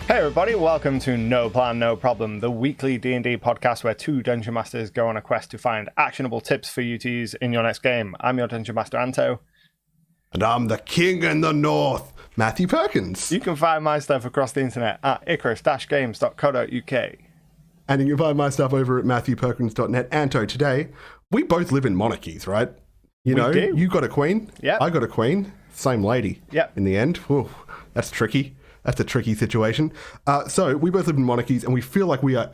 Hey everybody, welcome to No Plan, No Problem, the weekly D&D podcast where two Dungeon Masters go on a quest to find actionable tips for you to use in your next game. I'm your Dungeon Master, Anto. And I'm the King in the North, Matthew Perkins. You can find my stuff across the internet at icarus-games.co.uk. And you can find my stuff over at matthewperkins.net. Anto, today, we both live in monarchies, right? You know, you got a queen, I got a queen, same lady. Yep. In the end, whew, that's tricky. That's a tricky situation. So we both live in monarchies, and we feel like we are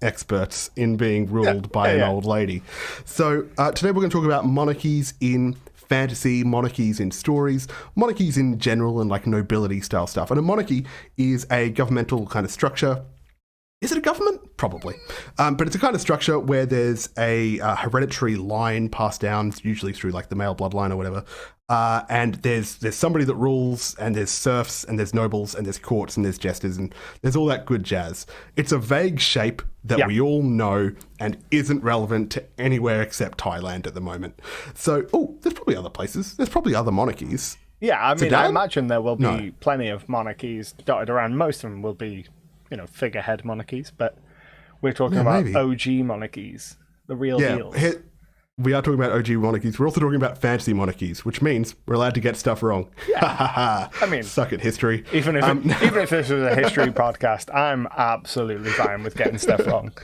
experts in being ruled by an old lady. So today we're going to talk about monarchies in fantasy, monarchies in stories, monarchies in general, and like nobility style stuff. And a monarchy is a governmental kind of structure. Is it a government? Probably. But it's a kind of structure where there's a hereditary line passed down, usually through like the male bloodline or whatever. And there's somebody that rules, and there's serfs, and there's nobles, and there's courts, and there's jesters, and there's all that good jazz. It's a vague shape that we all know and isn't relevant to anywhere except Thailand at the moment. So, there's probably other places. There's probably other monarchies. Yeah, I mean, I imagine there will be plenty of monarchies dotted around. Most of them will be, figurehead monarchies, but we're talking about OG monarchies, the real deal. We are talking about OG monarchies. We're also talking about fantasy monarchies, which means we're allowed to get stuff wrong. Yeah. I mean, suck at history. Even if this was a history podcast, I'm absolutely fine with getting stuff wrong.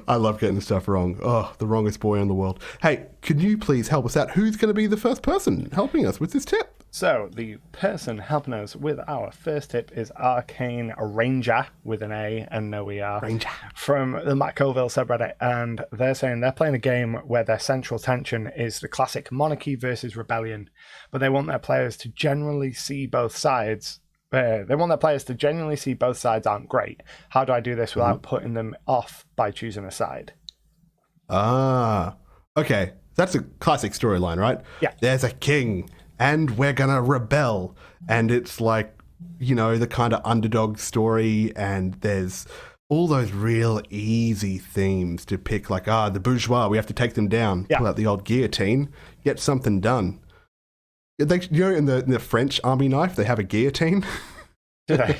I love getting stuff wrong. Oh, the wrongest boy in the world. Hey, can you please help us out? Who's going to be the first person helping us with this tip? So, the person helping us with our first tip is Arcane Ranger, with an A and no ER, Ranger, from the Matt Colville subreddit, and they're saying they're playing a game where their central tension is the classic monarchy versus rebellion, but they want their players to generally see both sides. They want their players to genuinely see both sides aren't great. How do I do this without putting them off by choosing a side? Okay. That's a classic storyline, right? Yeah. There's a king, and we're gonna rebel. And it's like, the kind of underdog story, and there's all those real easy themes to pick, like, the bourgeois, we have to take them down. Pull out the old guillotine, get something done. In the French army knife, they have a guillotine. Do they?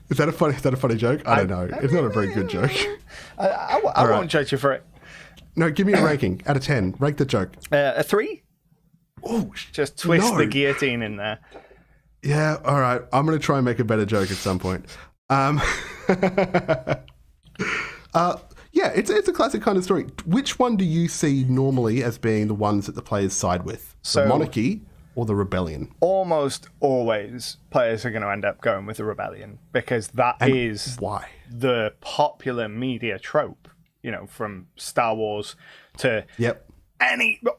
Is that a funny joke? I don't know. It's not a very good joke. I won't judge you for it. No, give me a ranking out of 10. Rank the joke. A 3? Oh, just twist the guillotine in there. Yeah, all right. I'm going to try and make a better joke at some point. Yeah, it's a classic kind of story. Which one do you see normally as being the ones that the players side with? The monarchy or the rebellion? Almost always players are going to end up going with the rebellion, because that is why the popular media trope, from Star Wars to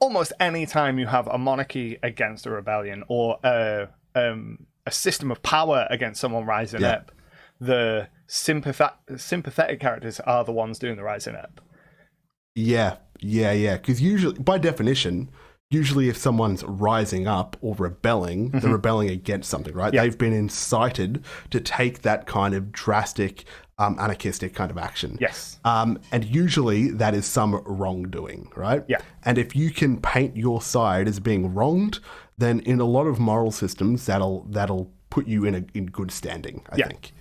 almost any time you have a monarchy against a rebellion, or a system of power against someone rising up, the sympathetic characters are the ones doing the rising up. Yeah. Because usually, by definition, if someone's rising up or rebelling, they're rebelling against something, right? They've been incited to take that kind of drastic, anarchistic kind of action. Yes. And usually that is some wrongdoing, right? Yeah. And if you can paint your side as being wronged, then in a lot of moral systems, that'll put you in good standing, I think.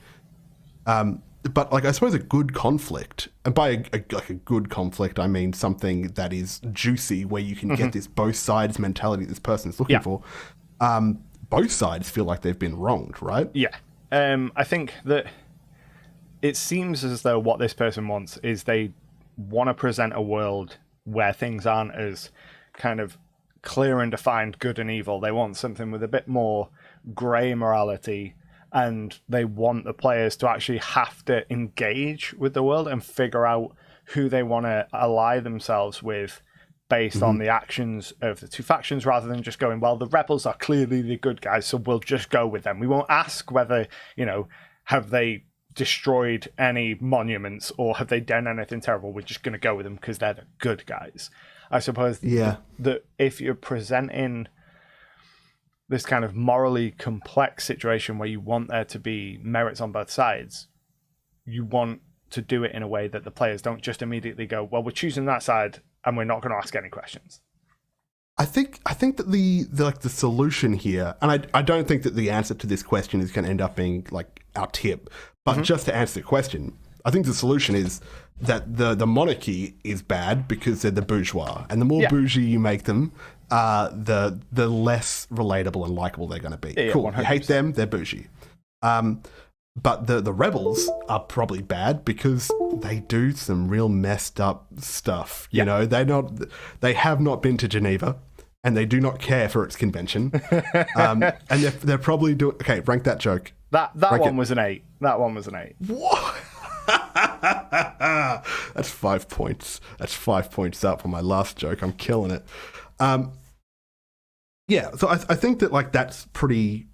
But I suppose a good conflict, and by a good conflict, I mean something that is juicy, where you can get this both sides mentality this person's looking for. Both sides feel like they've been wronged, right? Yeah. I think that it seems as though what this person wants is they want to present a world where things aren't as kind of clear and defined good and evil. They want something with a bit more grey morality, and they want the players to actually have to engage with the world and figure out who they want to ally themselves with based on the actions of the two factions, rather than just going, well, the rebels are clearly the good guys, so we'll just go with them. We won't ask whether, have they destroyed any monuments or have they done anything terrible. We're just going to go with them because they're the good guys. I suppose that if you're presenting this kind of morally complex situation where you want there to be merits on both sides, you want to do it in a way that the players don't just immediately go, well, we're choosing that side and we're not going to ask any questions. I think that the solution here, and I don't think that the answer to this question is going to end up being like our tip, But just to answer the question, I think the solution is that the monarchy is bad because they're the bourgeois, and the more bougie you make them, the less relatable and likable they're going to be. Yeah, cool. 100%. You hate them, they're bougie. But the rebels are probably bad because they do some real messed up stuff. You know, they have not been to Geneva, and they do not care for its convention. And they're probably doing... Okay, rank that joke. That one was an 8. That one was an 8. What? That's 5 points. That's 5 points up on my last joke. I'm killing it. Yeah, so I think that like that's pretty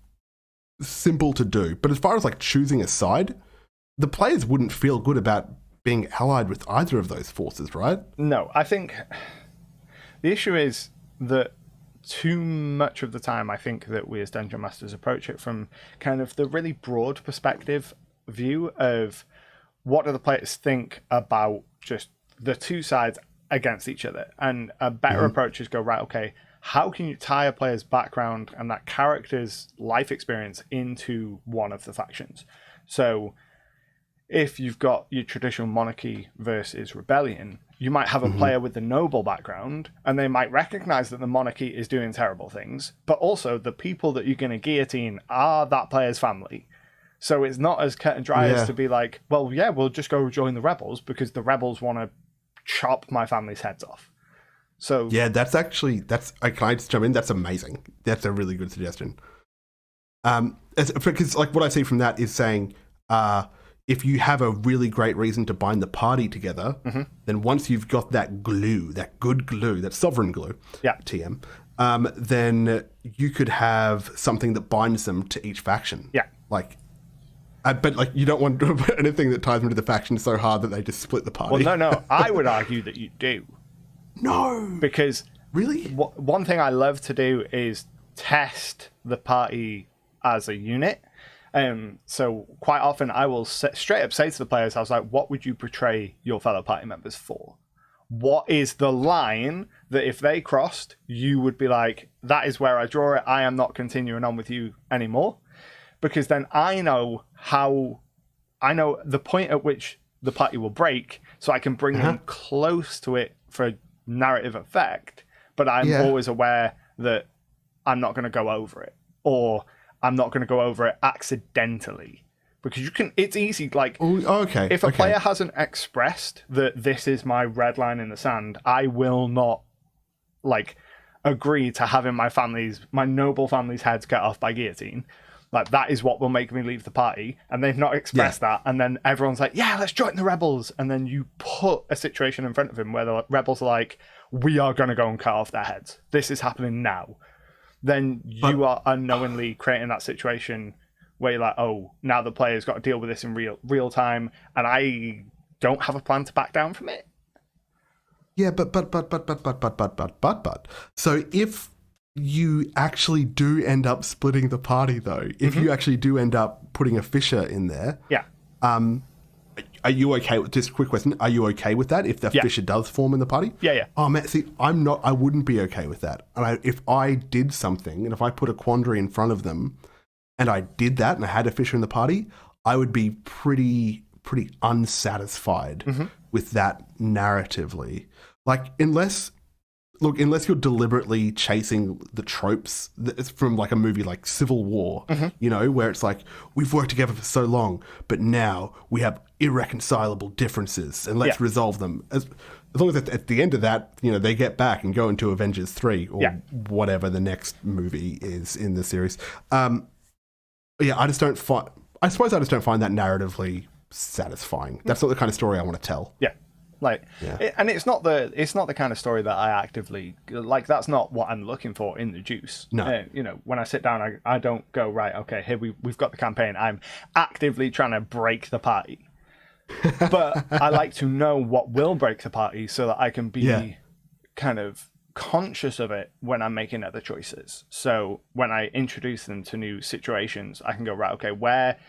simple to do. But as far as like choosing a side, the players wouldn't feel good about being allied with either of those forces, right? No, I think the issue is that too much of the time, I think that we as Dungeon Masters approach it from kind of the really broad perspective view of what do the players think about just the two sides against each other. And a better approach is go, right, okay, how can you tie a player's background and that character's life experience into one of the factions? So if you've got your traditional monarchy versus rebellion, you might have a player with the noble background, and they might recognize that the monarchy is doing terrible things, but also the people that you're going to guillotine are that player's family. So it's not as cut and dry as to be like, well, yeah, we'll just go join the rebels because the rebels want to chop my family's heads off. So yeah, can I just jump in? That's amazing. That's a really good suggestion. Because like what I see from that is saying, if you have a really great reason to bind the party together, then once you've got that glue, that good glue, that sovereign glue, TM, then you could have something that binds them to each faction. Yeah. Like, but like you don't want to put anything that ties them to the faction so hard that they just split the party. Well, no, I would argue that you do. No. Because really, one thing I love to do is test the party as a unit. So quite often I will straight up say to the players, I was like, what would you portray your fellow party members for? What is the line that if they crossed, you would be like, that is where I draw it. I am not continuing on with you anymore. Because then I know the point at which the party will break, so I can bring them close to it for narrative effect. But I'm always aware that I'm not going to go over it, or I'm not going to go over it accidentally, because it's easy. Like, if a player hasn't expressed that this is my red line in the sand, I will not agree to having my noble family's heads cut off by guillotine. Like, that is what will make me leave the party. And they've not expressed that. And then everyone's like, yeah, let's join the rebels. And then you put a situation in front of him where the rebels are like, we are going to go and cut off their heads. This is happening now. Then you are unknowingly creating that situation where you're like, oh, now the player's got to deal with this in real time. And I don't have a plan to back down from it. Yeah, but. So if you actually do end up splitting the party, though, if you actually do end up putting a fissure in there, are you okay with this? Quick question: are you okay with that if the fissure does form in the party? Yeah. Oh man, see, I'm not. I wouldn't be okay with that. And if I did something, and if I put a quandary in front of them, and I did that, and I had a fissure in the party, I would be pretty unsatisfied with that narratively. Like, unless you're deliberately chasing the tropes that's from like a movie like Civil War, you know, where it's like, we've worked together for so long, but now we have irreconcilable differences and let's resolve them. As long as at the end of that, you know, they get back and go into Avengers 3 or whatever the next movie is in the series. I suppose I just don't find that narratively satisfying. That's not the kind of story I want to tell. Yeah. And it's not the kind of story that I actively like. That's not what I'm looking for in the juice. No, you know, when I sit down, I don't go, right, okay, here we've got the campaign. I'm actively trying to break the party, but I like to know what will break the party so that I can be kind of conscious of it when I'm making other choices. So when I introduce them to new situations, I can go, right, okay, where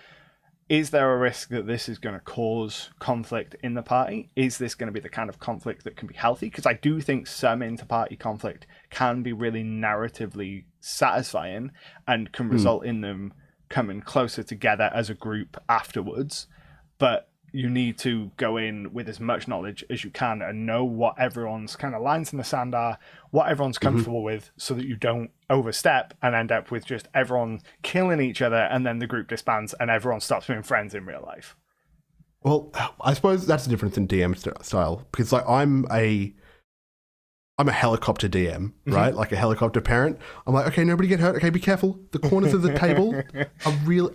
is there a risk that this is going to cause conflict in the party? Is this going to be the kind of conflict that can be healthy? Because I do think some inter-party conflict can be really narratively satisfying and can result in them coming closer together as a group afterwards, but you need to go in with as much knowledge as you can and know what everyone's kind of lines in the sand are, what everyone's comfortable with, so that you don't overstep and end up with just everyone killing each other, and then the group disbands and everyone stops being friends in real life. Well, I suppose that's the difference in DM style, because like I'm a helicopter DM, right? Like a helicopter parent. I'm like, okay, nobody get hurt. Okay, be careful. The corners of the table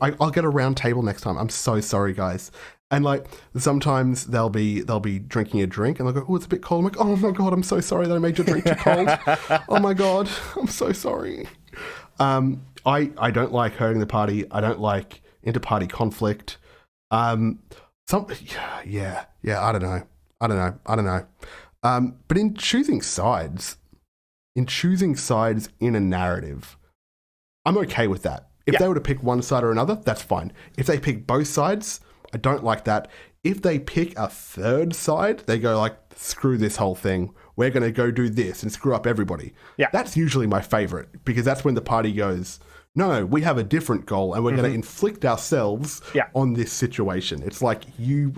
I'll get a round table next time. I'm so sorry, guys. And like sometimes they'll be drinking a drink and they'll go, oh, it's a bit cold. I'm like, oh my God, I'm so sorry that I made your drink too cold. Oh my God, I'm so sorry. I don't like hurting the party. I don't like inter-party conflict. I don't know. But in choosing sides in a narrative, I'm okay with that. If they were to pick one side or another, that's fine. If they pick both sides, I don't like that. If they pick a third side, they go like, screw this whole thing. We're going to go do this and screw up everybody. Yeah. That's usually my favorite, because that's when the party goes, no, we have a different goal and we're going to inflict ourselves on this situation. It's like you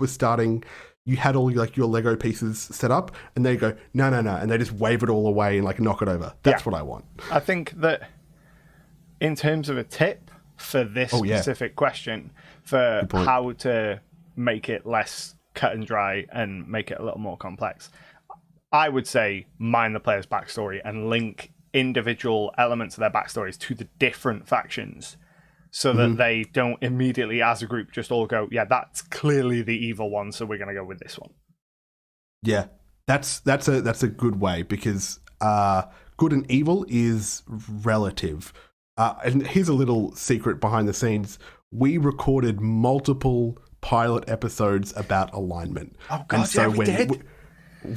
had all like your Lego pieces set up and they go, no. And they just wave it all away and like knock it over. That's what I want. I think that in terms of a tip for this specific question, for how to make it less cut and dry and make it a little more complex, I would say mine the player's backstory and link individual elements of their backstories to the different factions, so that they don't immediately as a group just all go, yeah, that's clearly the evil one, so we're going to go with this one. Yeah, that's a good way, because good and evil is relative. And here's a little secret behind the scenes. We recorded multiple pilot episodes about alignment. Oh, God, and so we did.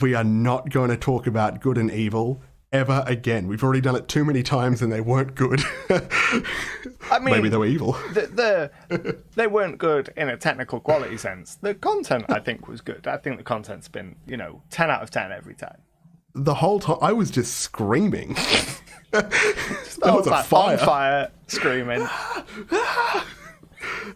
We are not going to talk about good and evil ever again. We've already done it too many times and they weren't good. I mean, maybe they were evil. They weren't good in a technical quality sense. The content, I think, was good. I think the content's been, 10 out of 10 every time. The whole time, I was just screaming. Just was a fire. On fire, screaming.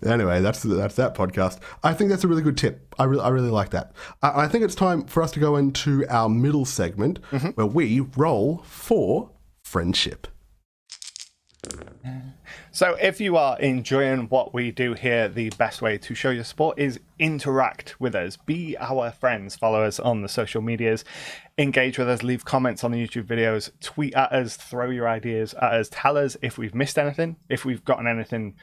Anyway, that's that podcast. I think that's a really good tip. I really like that. I think it's time for us to go into our middle segment where we roll for friendship. So if you are enjoying what we do here, the best way to show your support is interact with us. Be our friends. Follow us on the social medias. Engage with us. Leave comments on the YouTube videos. Tweet at us. Throw your ideas at us. Tell us if we've missed anything. If we've gotten anything...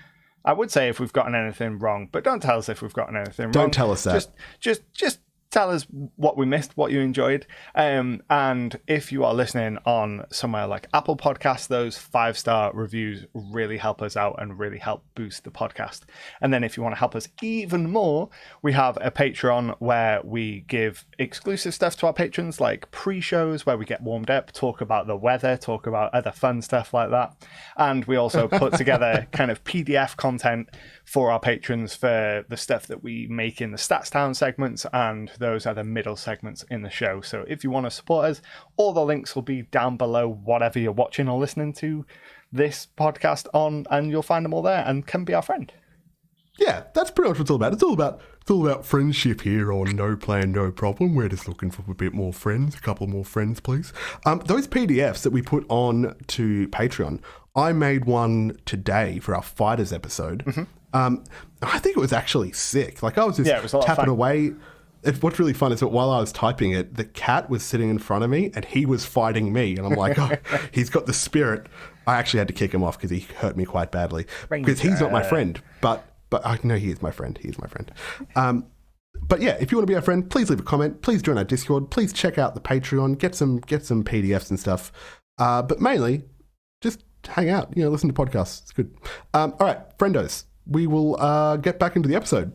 I would say if we've gotten anything wrong, but don't tell us if we've gotten anything wrong. Don't tell us that. Just tell us what we missed, what you enjoyed. And if you are listening on somewhere like Apple Podcasts, those 5-star reviews really help us out and really help boost the podcast. And then if you want to help us even more, we have a Patreon where we give exclusive stuff to our patrons, like pre-shows where we get warmed up, talk about the weather, talk about other fun stuff like that. And we also put together kind of PDF content for our patrons for the stuff that we make in the Stats Town segments, and those are the middle segments in the show. So if you want to support us, all the links will be down below whatever you're watching or listening to this podcast on, and you'll find them all there, and come be our friend. Yeah, that's pretty much what it's all about. It's all about friendship here on No Plan, No Problem. We're just looking for a bit more friends, a couple more friends, please. Those PDFs that we put on to Patreon, I made one today for our Fighters episode. I think it was actually sick. Like I was just tapping away. What's really fun is that while I was typing it, the cat was sitting in front of me and he was fighting me. And I'm like, oh, he's got the spirit. I actually had to kick him off because he hurt me quite badly. Because he's not my friend. But I know he is my friend. He is my friend. But yeah, if you want to be our friend, please leave a comment. Please join our Discord. Please check out the Patreon. Get some PDFs and stuff. But mainly, just hang out. Listen to podcasts. It's good. All right, friendos. We will get back into the episode.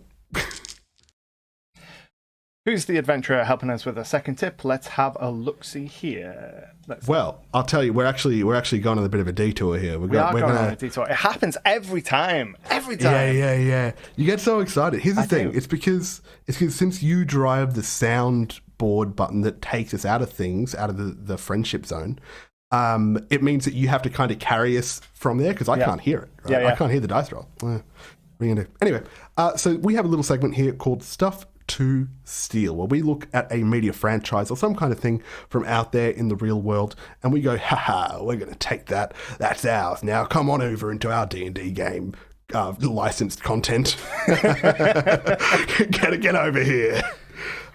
Who's the adventurer helping us with a second tip? Let's have a look-see here. Well, I'll tell you, we're actually going on a bit of a detour here. We're going on a detour. It happens every time. Every time. Yeah. You get so excited. Here's the thing. It's because since you drive the soundboard button that takes us out of things, out of the friendship zone, it means that you have to kind of carry us from there because I can't hear it. Right? Yeah. I can't hear the dice roll. What are you gonna do? Anyway, so we have a little segment here called Stuff to Steal, where we look at a media franchise or some kind of thing from out there in the real world, and we go, haha, we're going to take that. That's ours. Now come on over into our D&D game. Licensed content. Get over here.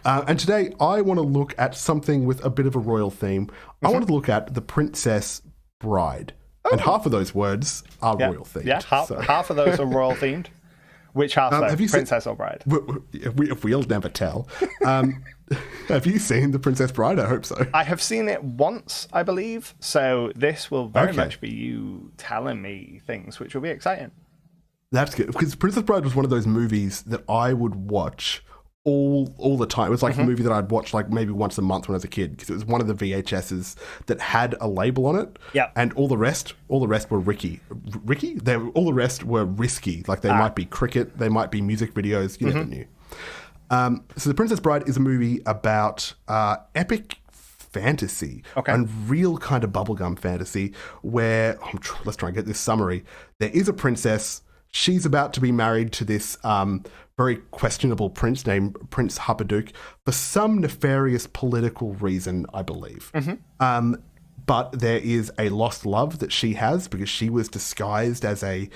And today I want to look at something with a bit of a royal theme. I want to look at The Princess Bride. Oh. And half of those words are royal themed. Yeah, half of those are royal themed. Which half, though? Princess or Bride? We'll never tell. Have you seen The Princess Bride? I hope so. I have seen it once, I believe. So this will very much be you telling me things, which will be exciting. That's good. Because Princess Bride was one of those movies that I would watch all the time. It was like a movie that I'd watch like maybe once a month when I was a kid, because it was one of the VHSs that had a label on it. Yeah. And all the rest were Ricky. All the rest were risky. Like they might be cricket, they might be music videos. You never knew. So The Princess Bride is a movie about epic fantasy and real kind of bubblegum fantasy where, let's try and get this summary. There is a princess. She's about to be married to this very questionable prince named Prince Huppaduke for some nefarious political reason, I believe. But there is a lost love that she has because she was disguised as a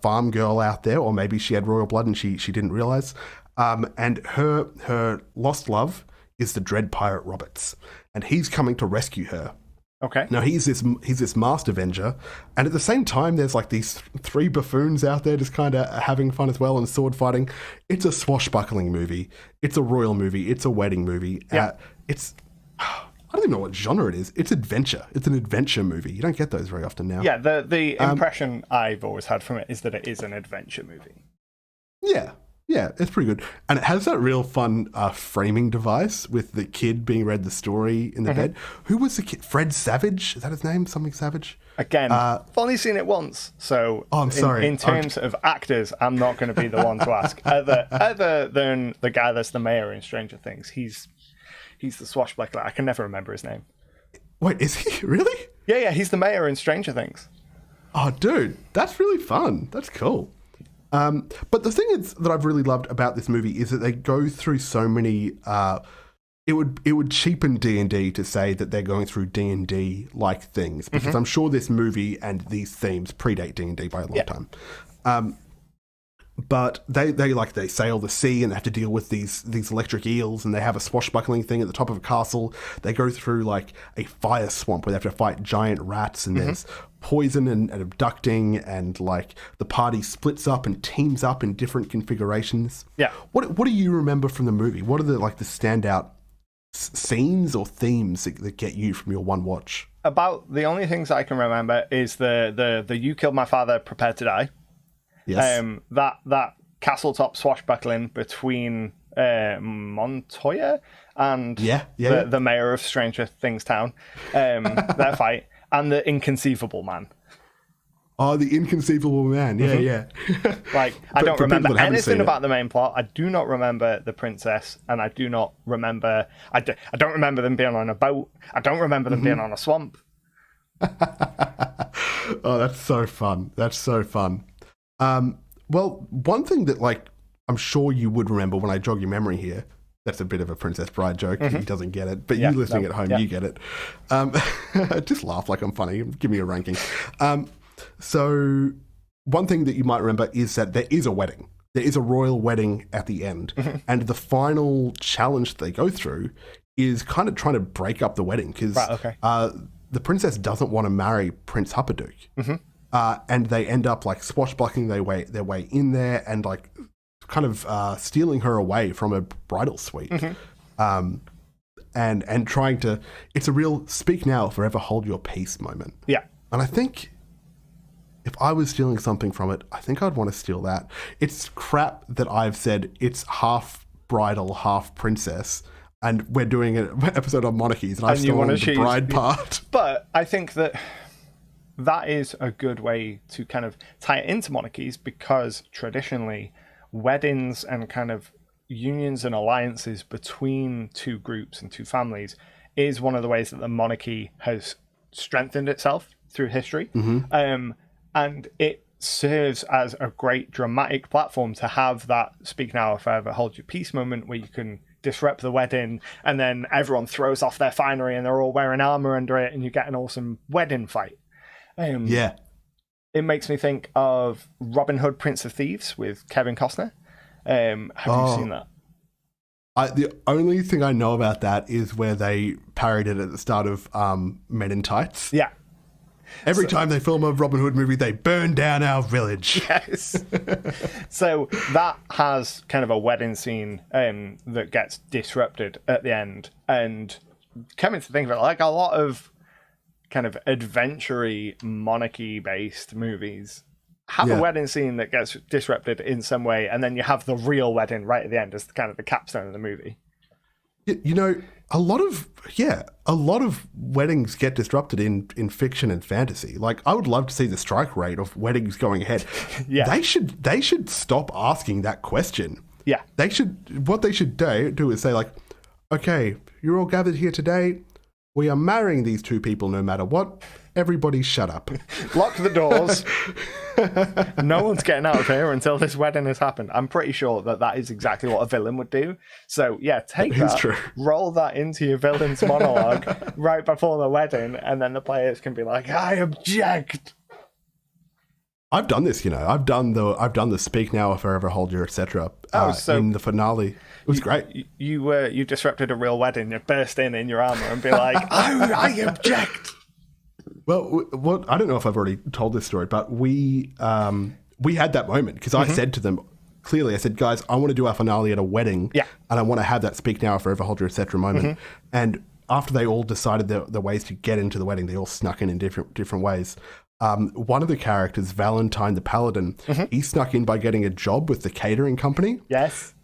farm girl out there, or maybe she had royal blood and she didn't realize. And her lost love is the Dread Pirate Roberts, and he's coming to rescue her. Okay. Now he's this masked avenger, and at the same time, there's like these three buffoons out there just kind of having fun as well and sword fighting. It's a swashbuckling movie. It's a royal movie. It's a wedding movie. Yeah. I don't even know what genre it is. It's adventure. It's an adventure movie. You don't get those very often now. Yeah. The impression I've always had from it is that it is an adventure movie. Yeah. Yeah, it's pretty good. And it has that real fun framing device with the kid being read the story in the bed. Who was the kid? Fred Savage? Is that his name? Something Savage? Again, I've only seen it once. So I'm sorry. In terms of actors, I'm not going to be the one to ask. Other than the guy that's the mayor in Stranger Things, he's the swashbuckler. I can never remember his name. Wait, is he? Really? Yeah, he's the mayor in Stranger Things. Oh, dude, that's really fun. That's cool. But the thing is that I've really loved about this movie is that they go through so many. It would cheapen D&D to say that they're going through D&D like things, because I'm sure this movie and these themes predate D&D by a long time. But they sail the sea and they have to deal with these electric eels, and they have a swashbuckling thing at the top of a castle. They go through like a fire swamp where they have to fight giant rats, and there's poison and abducting, and like the party splits up and teams up in different configurations. Yeah. What do you remember from the movie? What are the standout scenes or themes that get you from your one watch? About the only things I can remember is the you killed my father, prepare to die. Yes. That castle top swashbuckling between Montoya and the mayor of Stranger Things Town, their fight, and the Inconceivable Man. Oh, the Inconceivable Man. Yeah. Like, I don't remember anything about the main plot. I do not remember the princess, and I do not remember. I don't remember them being on a boat. I don't remember them being on a swamp. Oh, that's so fun. Well, one thing that like I'm sure you would remember when I jog your memory here. That's a bit of a Princess Bride joke. He doesn't get it, but you listening at home, you get it. Just laugh like I'm funny. Give me a ranking. So one thing that you might remember is that there is a wedding. There is a royal wedding at the end. And the final challenge that they go through is kind of trying to break up the wedding because the princess doesn't want to marry Prince Huppaduke. And they end up like swashbuckling their way in there and like kind of stealing her away from a bridal suite. And trying to, it's a real speak now, forever hold your peace moment. Yeah. And I think if I was stealing something from it, I think I'd want to steal that. It's crap that I've said it's half bridal, half princess, and we're doing an episode on monarchies, and I've stolen the bride part. But I think that is a good way to kind of tie it into monarchies, because traditionally weddings and kind of unions and alliances between two groups and two families is one of the ways that the monarchy has strengthened itself through history. And it serves as a great dramatic platform to have that speak now or forever hold your peace moment where you can disrupt the wedding and then everyone throws off their finery and they're all wearing armor under it and you get an awesome wedding fight. Yeah. It makes me think of Robin Hood, Prince of Thieves with Kevin Costner. Have you seen that? The only thing I know about that is where they parodied it at the start of Men in Tights. Yeah. Every time they film a Robin Hood movie, they burn down our village. Yes. So that has kind of a wedding scene that gets disrupted at the end. And coming to think of it, like a lot of kind of adventure-y, monarchy-based movies have a wedding scene that gets disrupted in some way, and then you have the real wedding right at the end as kind of the capstone of the movie. You know, a lot of weddings get disrupted in fiction and fantasy. Like, I would love to see the strike rate of weddings going ahead. Yeah. They should stop asking that question. Yeah. What they should do is say, like, okay, you're all gathered here today. We are marrying these two people no matter what. Everybody shut up. Lock the doors. No one's getting out of here until this wedding has happened. I'm pretty sure that is exactly what a villain would do. So, yeah, take that, true. Roll that into your villain's monologue right before the wedding, and then the players can be like, I object. I've done this, you know. I've done the speak now or forever hold your etc. So in the finale. It was great. You disrupted a real wedding. You burst in your armor and be like, I object. Well, I don't know if I've already told this story, but we had that moment because I said to them clearly, I said, guys, I want to do our finale at a wedding, and I want to have that speak now or forever hold your etc. moment. And after they all decided the ways to get into the wedding, they all snuck in different ways. One of the characters, Valentine the Paladin, he snuck in by getting a job with the catering company. Yes.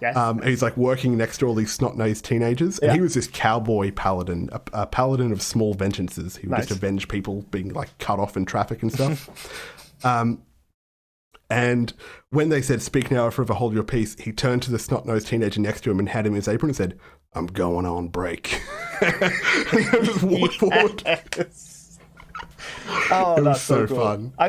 He's like working next to all these snot-nosed teenagers. And he was this cowboy paladin, a paladin of small vengeances. He would just avenge people being like cut off in traffic and stuff. And when they said, speak now or forever hold your peace, he turned to the snot-nosed teenager next to him and had him in his apron and said, I'm going on break. And he just walked forward. Oh, that's so cool. Fun. I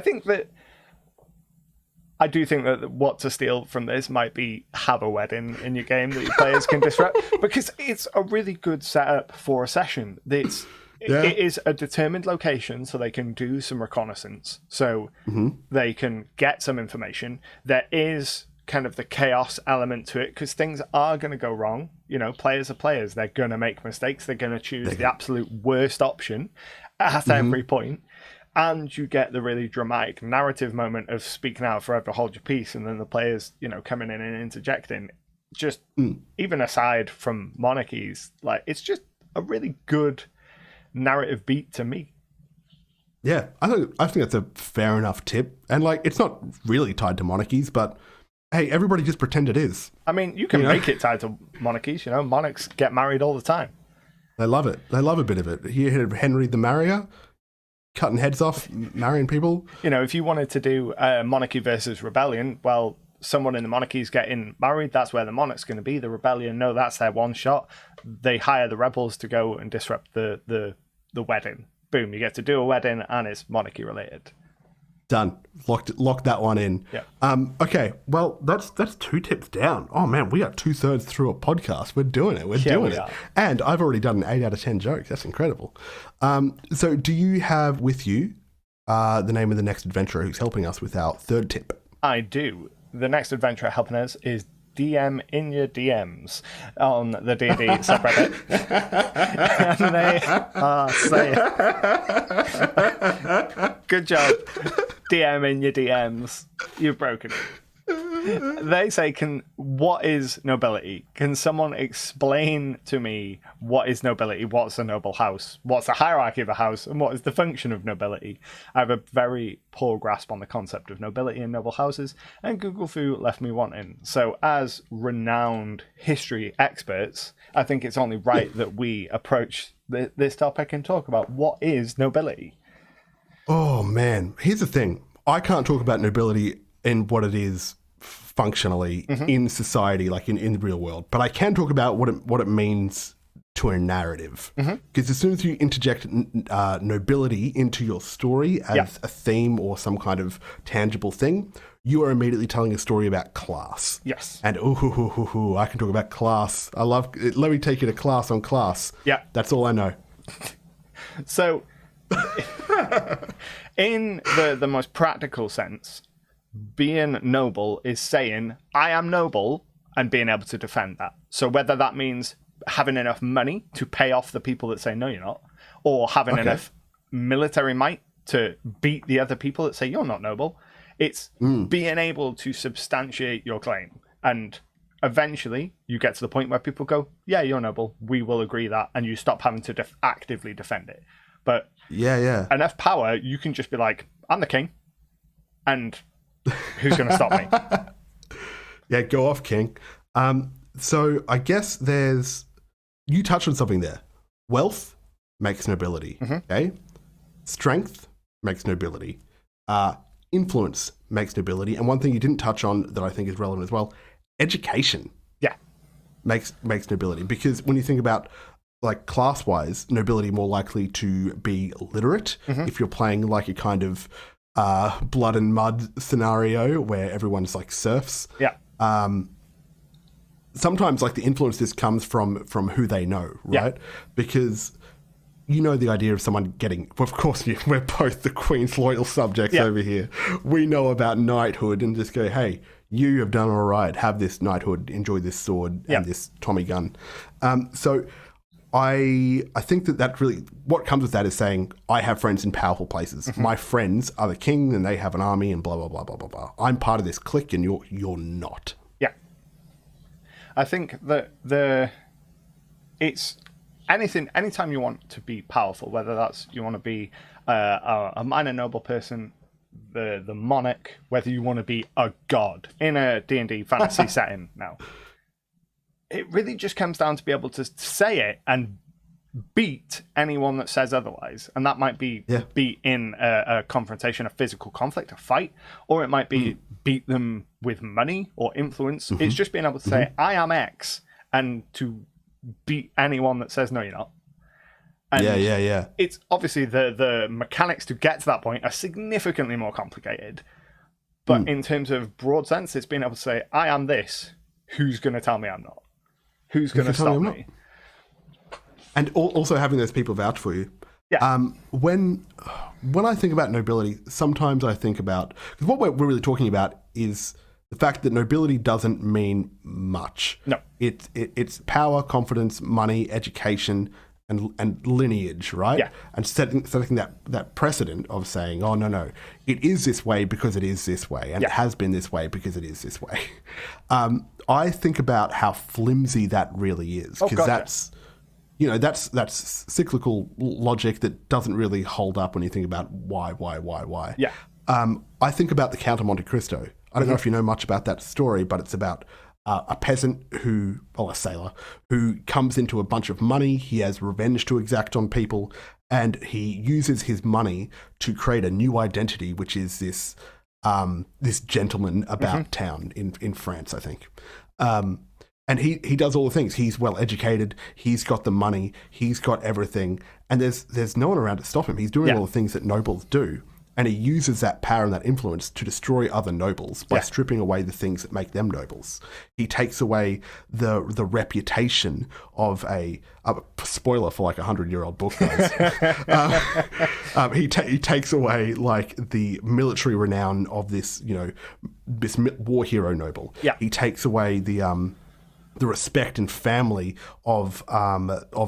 do think that what to steal from this might be have a wedding in your game that your players can disrupt, because it's a really good setup for a session. It is a determined location, so they can do some reconnaissance, so they can get some information. There is kind of the chaos element to it, because things are going to go wrong. You know, players are players. They're going to make mistakes. They're going to choose the absolute worst option at every point. And you get the really dramatic narrative moment of speak now, forever hold your peace, and then the players, you know, coming in and interjecting. Just even aside from Monarchies, like, it's just a really good narrative beat to me. Yeah, I think that's a fair enough tip. And like, it's not really tied to Monarchies, but hey, everybody just pretend it is. I mean, you can make it tied to Monarchies, you know, monarchs get married all the time. They love it. They love a bit of it. You hear Henry the Marrier cutting heads off, marrying people. You know, if you wanted to do monarchy versus rebellion, well, someone in the monarchy is getting married. That's where the monarch's going to be. The rebellion, no, that's their one shot. They hire the rebels to go and disrupt the wedding. Boom, you get to do a wedding and it's monarchy related. Done. Locked that one in. Yeah. Okay. Well, that's 2 tips down. Oh man, we are 2/3 through a podcast. We're doing it. We're doing it. And I've already done an 8 out of 10 jokes. That's incredible. So do you have with you the name of the next adventurer who's helping us with our 3rd tip? I do. The next adventurer helping us is DM in your DMs on the D&D subreddit. And they are saying, good job, DM in your DMs. You've broken it. They say, what is nobility? Can someone explain to me what is nobility? What's a noble house? What's the hierarchy of a house? And what is the function of nobility? I have a very poor grasp on the concept of nobility and noble houses, and Google Fu left me wanting. So as renowned history experts, I think it's only right that we approach this topic and talk about what is nobility. Oh man, here's the thing. I can't talk about nobility in what it is functionally in society, like in the real world, but I can talk about what it means to a narrative. Because as soon as you interject nobility into your story as a theme or some kind of tangible thing, you are immediately telling a story about class. Yes. And I can talk about class. I love it. Let me take you to class on class. Yeah. That's all I know. So, in the most practical sense, being noble is saying, I am noble, and being able to defend that. So whether that means having enough money to pay off the people that say, no, you're not, or having enough military might to beat the other people that say, you're not noble, it's being able to substantiate your claim. And eventually you get to the point where people go, yeah, you're noble, we will agree that, and you stop having to actively defend it. But enough power, you can just be like, I'm the king, and who's going to stop me? Yeah, go off, king. So I guess you touched on something there. Wealth makes nobility, okay? Strength makes nobility. Influence makes nobility. And one thing you didn't touch on that I think is relevant as well, education makes nobility. Because when you think about, like, class-wise, nobility more likely to be literate if you're playing like a kind of blood and mud scenario where everyone's like serfs. Yeah. Sometimes like the influence this comes from who they know, right? Because you know the idea of someone getting, well, of course we're both the Queen's loyal subjects over here. We know about knighthood and just go, hey, you have done all right, have this knighthood, enjoy this sword and this Tommy gun. So I think that really, what comes with that is saying, I have friends in powerful places. My friends are the king and they have an army and blah, blah, blah, blah, blah, blah. I'm part of this clique and you're not. Yeah. I think that it's anytime you want to be powerful, whether that's you want to be a minor noble person, the monarch, whether you want to be a god in a D&D fantasy setting now, it really just comes down to be able to say it and beat anyone that says otherwise. And that might be beat in a confrontation, a physical conflict, a fight, or it might be beat them with money or influence. It's just being able to say, I am X, and to beat anyone that says, no, you're not. And it's obviously the mechanics to get to that point are significantly more complicated. But in terms of broad sense, it's being able to say, I am this. Who's going to tell me I'm not? Who's going to stop me? And also having those people vouch for you. Yeah. When I think about nobility, sometimes I think about, because what we're really talking about is the fact that nobility doesn't mean much. No. It's power, confidence, money, education, and lineage, right? Yeah. And setting that precedent of saying, oh, no, it is this way because it is this way, and it has been this way because it is this way. I think about how flimsy that really is, because that's cyclical logic that doesn't really hold up when you think about why. Yeah. I think about the Count of Monte Cristo. I don't know if you know much about that story, but it's about a peasant a sailor, who comes into a bunch of money. He has revenge to exact on people, and he uses his money to create a new identity, which is this gentleman about town in France, I think. And he does all the things. He's well educated. He's got the money. He's got everything. And there's no one around to stop him. He's doing all the things that nobles do. And he uses that power and that influence to destroy other nobles by stripping away the things that make them nobles. He takes away the reputation of a spoiler for like 100-year-old book, guys. He takes away like the military renown of this war hero noble. Yeah. He takes away the respect and family of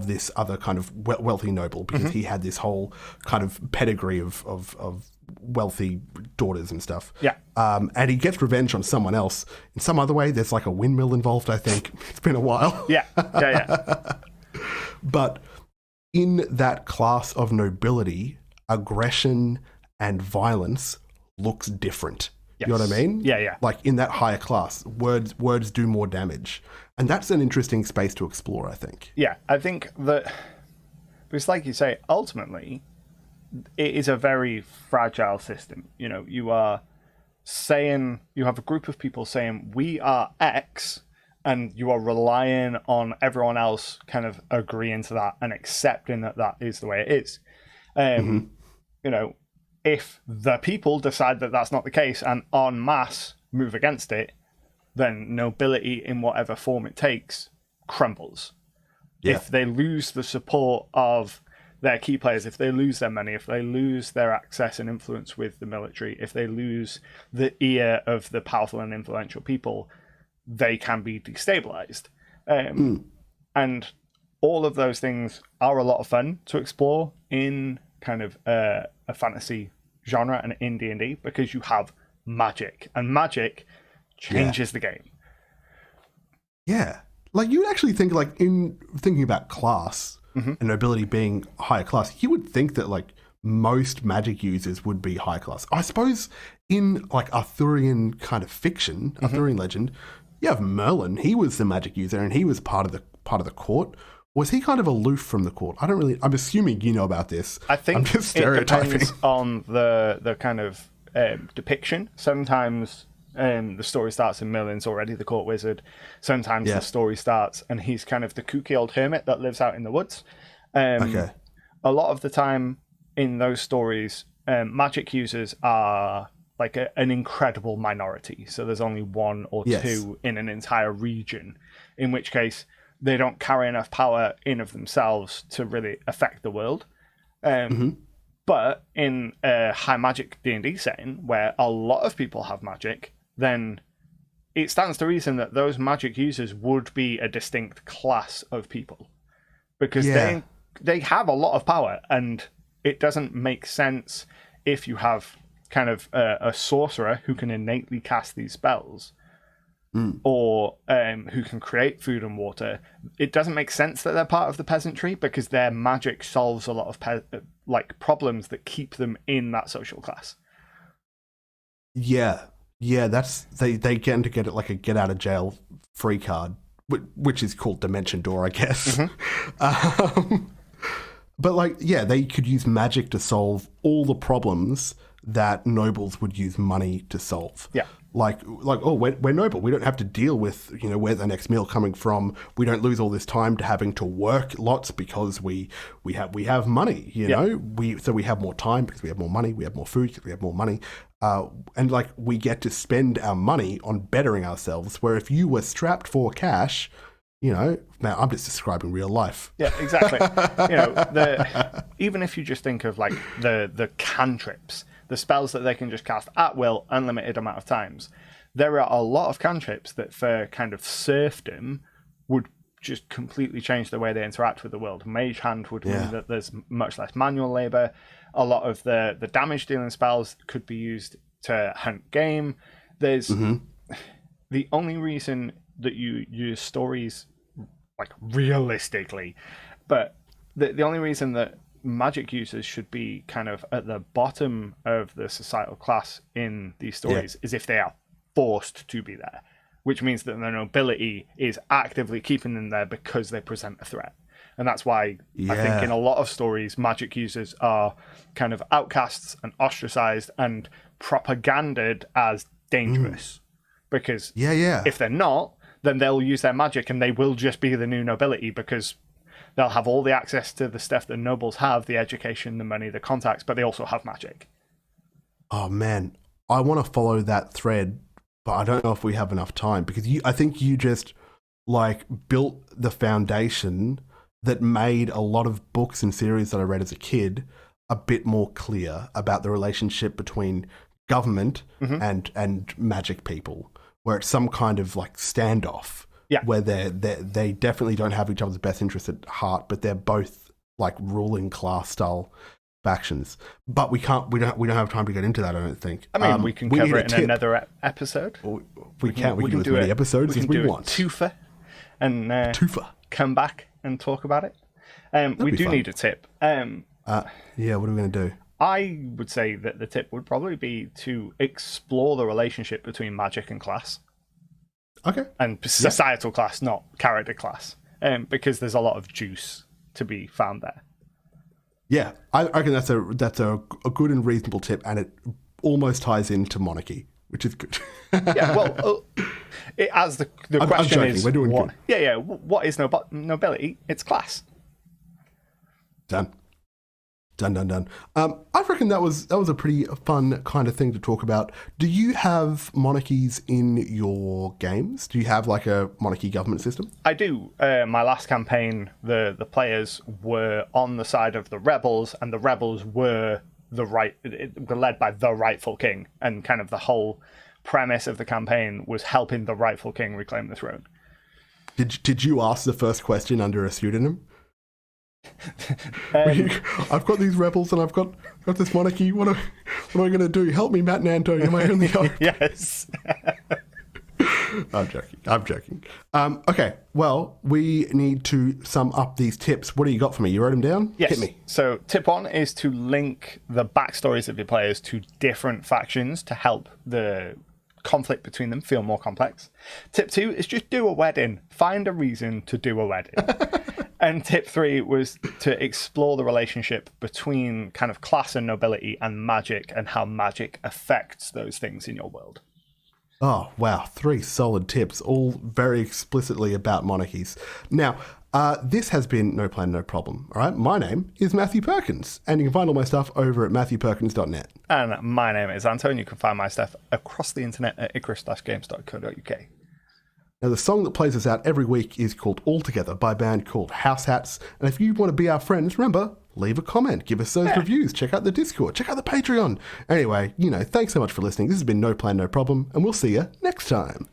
this other kind of wealthy noble, because he had this whole kind of pedigree of wealthy daughters and stuff. Yeah. And he gets revenge on someone else in some other way. There's like a windmill involved, I think. It's been a while. Yeah. But in that class of nobility, aggression and violence looks different. Yes. You know what I mean? Yeah. Like in that higher class, words do more damage. And that's an interesting space to explore, I think. Yeah, I think that, because like you say, ultimately, it is a very fragile system. You are saying, you have a group of people saying, we are X, and you are relying on everyone else kind of agreeing to that and accepting that that is the way it is. You know, if the people decide that that's not the case and en masse move against it, then nobility in whatever form it takes crumbles. Yeah. If they lose the support of their key players, if they lose their money, if they lose their access and influence with the military, if they lose the ear of the powerful and influential people, they can be destabilized. And all of those things are a lot of fun to explore in kind of a fantasy genre and in D&D, because you have magic, and magic changes the game. Yeah. Like, you would actually think, like, in thinking about class and nobility being higher class, you would think that, like, most magic users would be high class. I suppose in, like, Arthurian kind of fiction, Arthurian legend, you have Merlin. He was the magic user, and he was part of the court. Was he kind of aloof from the court? I'm assuming you know about this. I think I'm just stereotyping. It depends on the kind of depiction. Sometimes the story starts and Merlin's already the court wizard. Sometimes the story starts and he's kind of the kooky old hermit that lives out in the woods. A lot of the time in those stories, magic users are like an incredible minority. So there's only one or two in an entire region, in which case they don't carry enough power in of themselves to really affect the world. But in a high magic D&D setting where a lot of people have magic, then it stands to reason that those magic users would be a distinct class of people, because they have a lot of power, and it doesn't make sense if you have kind of a sorcerer who can innately cast these spells or who can create food and water. It doesn't make sense that they're part of the peasantry, because their magic solves a lot of problems that keep them in that social class. Yeah, that's they get to get it like a get out of jail free card, which is called Dimension Door, I guess. But like, they could use magic to solve all the problems that nobles would use money to solve. Yeah. Like, oh, we're noble. We don't have to deal with, where's the next meal coming from. We don't lose all this time to having to work lots because we have money, know. We have more time because we have more money. We have more food because we have more money. And like, we get to spend our money on bettering ourselves. Where if you were strapped for cash, man, I'm just describing real life. Yeah, exactly. Even if you just think of like the cantrips, the spells that they can just cast at will, unlimited amount of times, there are a lot of cantrips that for kind of serfdom would just completely change the way they interact with the world. Mage Hand would mean that there's much less manual labor. A lot of the damage dealing spells could be used to hunt game. There's the only reason that you use stories, like realistically, but the only reason that magic users should be kind of at the bottom of the societal class in these stories is if they are forced to be there, which means that the nobility is actively keeping them there because they present a threat. And that's why I think in a lot of stories, magic users are kind of outcasts and ostracized and propaganded as dangerous. Because if they're not, then they'll use their magic and they will just be the new nobility, because they'll have all the access to the stuff that nobles have, the education, the money, the contacts, but they also have magic. Oh, man. I want to follow that thread, but I don't know if we have enough time, because I think you just like built the foundation that made a lot of books and series that I read as a kid a bit more clear about the relationship between government and magic people, where it's some kind of like standoff. Yeah. Where they definitely don't have each other's best interests at heart, but they're both like ruling class style factions. But we don't have time to get into that, I don't think. I mean, we can cover it in another episode. We can do as many episodes as we want. Twofer and come back and talk about it. We do need a tip. What are we going to do? I would say that the tip would probably be to explore the relationship between magic and class. Okay. And societal class, not character class, because there's a lot of juice to be found there. Yeah, I reckon that's a good and reasonable tip, and it almost ties into monarchy, which is good. as the I'm question joking. is, We're doing what? good. Yeah. What is nobility? It's class. Done. I reckon that was a pretty fun kind of thing to talk about. Do you have monarchies in your games? Do you have like a monarchy government system? I do. My last campaign, the players were on the side of the rebels, and the rebels were were led by the rightful king, and kind of the whole premise of the campaign was helping the rightful king reclaim the throne. Did you ask the first question under a pseudonym? I've got these rebels and I've got this monarchy. What am I going to do? Help me, Matt and Anto. You're my only hope. Yes. I'm joking. Okay, well, we need to sum up these tips. What do you got for me? You wrote them down? Yes. Hit me. So tip 1 is to link the backstories of your players to different factions to help the conflict between them feel more complex. Tip 2 is just do a wedding. Find a reason to do a wedding. And tip 3 was to explore the relationship between kind of class and nobility and magic, and how magic affects those things in your world. Oh, wow. 3 solid tips, all very explicitly about monarchies. Now, this has been No Plan, No Problem. All right. My name is Matthew Perkins, and you can find all my stuff over at matthewperkins.net. And my name is Anto, and you can find my stuff across the internet at icarus-games.co.uk. Now, the song that plays us out every week is called All Together by a band called House Hats. And if you want to be our friends, remember, leave a comment, give us those reviews, check out the Discord, check out the Patreon. Anyway, thanks so much for listening. This has been No Plan, No Problem, and we'll see you next time.